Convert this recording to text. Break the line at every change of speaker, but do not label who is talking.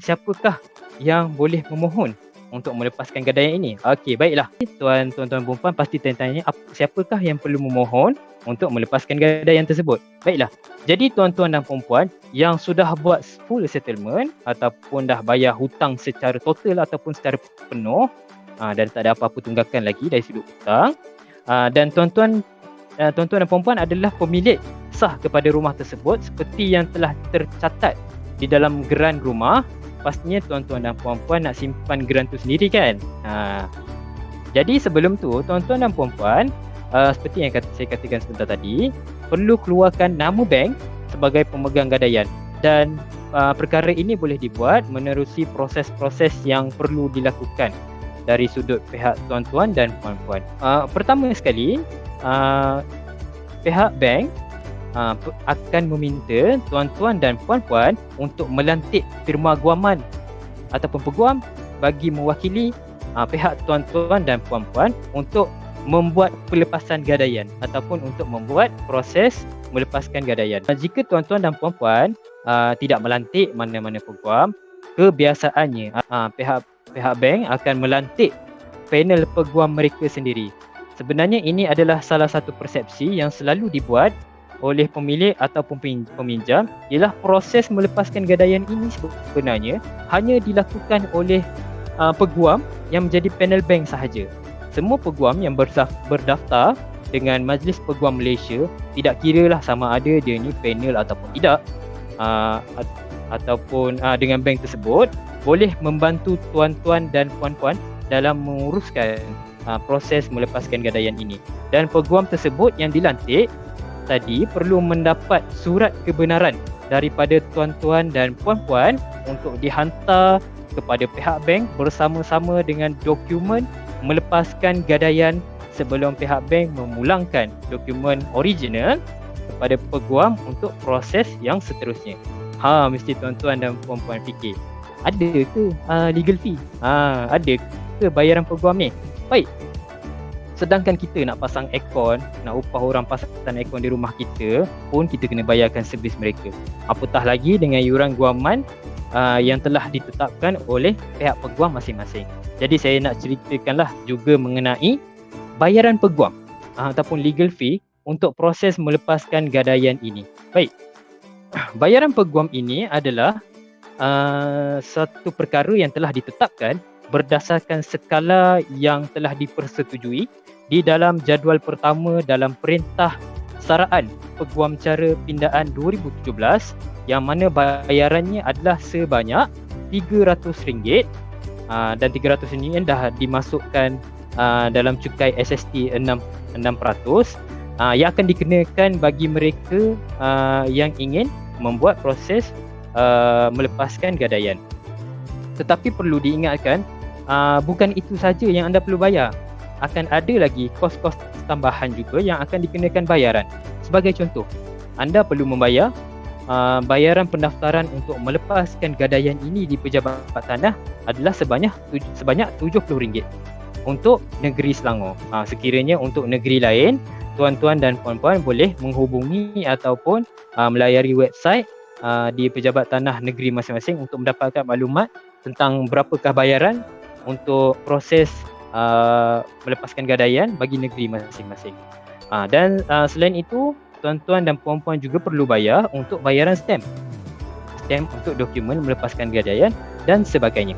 siapakah yang boleh memohon untuk melepaskan gadaian ini. Okey, baiklah. Tuan-tuan perempuan pasti tanya siapakah yang perlu memohon untuk melepaskan gadaian tersebut. Baiklah. Jadi tuan-tuan dan perempuan yang sudah buat full settlement ataupun dah bayar hutang secara total ataupun secara penuh dan tak ada apa-apa tunggakan lagi dari sudut hutang, dan tuan-tuan dan perempuan adalah pemilik sah kepada rumah tersebut seperti yang telah tercatat di dalam geran rumah. Pastinya tuan-tuan dan puan-puan nak simpan geran tu sendiri kan. Jadi sebelum tu tuan-tuan dan puan-puan, seperti yang saya katakan sebentar tadi, perlu keluarkan nama bank sebagai pemegang gadaian, dan perkara ini boleh dibuat menerusi proses-proses yang perlu dilakukan dari sudut pihak tuan-tuan dan puan-puan. Pertama sekali, pihak bank akan meminta tuan-tuan dan puan-puan untuk melantik firma guaman ataupun peguam bagi mewakili pihak tuan-tuan dan puan-puan untuk membuat pelepasan gadaian ataupun untuk membuat proses melepaskan gadaian. Jika tuan-tuan dan puan-puan tidak melantik mana-mana peguam, kebiasaannya pihak bank akan melantik panel peguam mereka sendiri. Sebenarnya ini adalah salah satu persepsi yang selalu dibuat oleh pemilik ataupun peminjam, ialah proses melepaskan gadaian ini sebenarnya hanya dilakukan oleh peguam yang menjadi panel bank sahaja. Semua peguam yang berdaftar dengan Majlis Peguam Malaysia, tidak kiralah sama ada dia ni panel ataupun tidak, ataupun dengan bank tersebut, boleh membantu tuan-tuan dan puan-puan dalam menguruskan proses melepaskan gadaian ini. Dan peguam tersebut yang dilantik tadi perlu mendapat surat kebenaran daripada tuan-tuan dan puan-puan untuk dihantar kepada pihak bank bersama-sama dengan dokumen melepaskan gadaian sebelum pihak bank memulangkan dokumen original kepada peguam untuk proses yang seterusnya. Mesti tuan-tuan dan puan-puan fikir, ada ke legal fee? Ada ke bayaran peguam ni? Baik. Sedangkan kita nak pasang aircon, nak upah orang pasang aircon di rumah kita pun kita kena bayarkan servis mereka. Apatah lagi dengan yuran guaman yang telah ditetapkan oleh pihak peguam masing-masing. Jadi saya nak ceritakanlah juga mengenai bayaran peguam ataupun legal fee untuk proses melepaskan gadaian ini. Baik. Bayaran peguam ini adalah satu perkara yang telah ditetapkan berdasarkan skala yang telah dipersetujui di dalam jadual pertama dalam Perintah Saraan Peguam Cara Pindaan 2017, yang mana bayarannya adalah sebanyak RM300, dan RM300 ini dah dimasukkan dalam cukai SST 6% yang akan dikenakan bagi mereka yang ingin membuat proses melepaskan gadaian. Tetapi perlu diingatkan, bukan itu saja yang anda perlu bayar. Akan ada lagi kos-kos tambahan juga yang akan dikenakan bayaran. Sebagai contoh, anda perlu membayar bayaran pendaftaran untuk melepaskan gadaian ini di Pejabat Tanah adalah sebanyak RM70 untuk negeri Selangor. Sekiranya untuk negeri lain, tuan-tuan dan puan-puan boleh menghubungi ataupun melayari website di Pejabat Tanah negeri masing-masing untuk mendapatkan maklumat tentang berapakah bayaran untuk proses melepaskan gadaian bagi negeri masing-masing. Dan selain itu, tuan-tuan dan puan-puan juga perlu bayar untuk bayaran stamp untuk dokumen melepaskan gadaian dan sebagainya.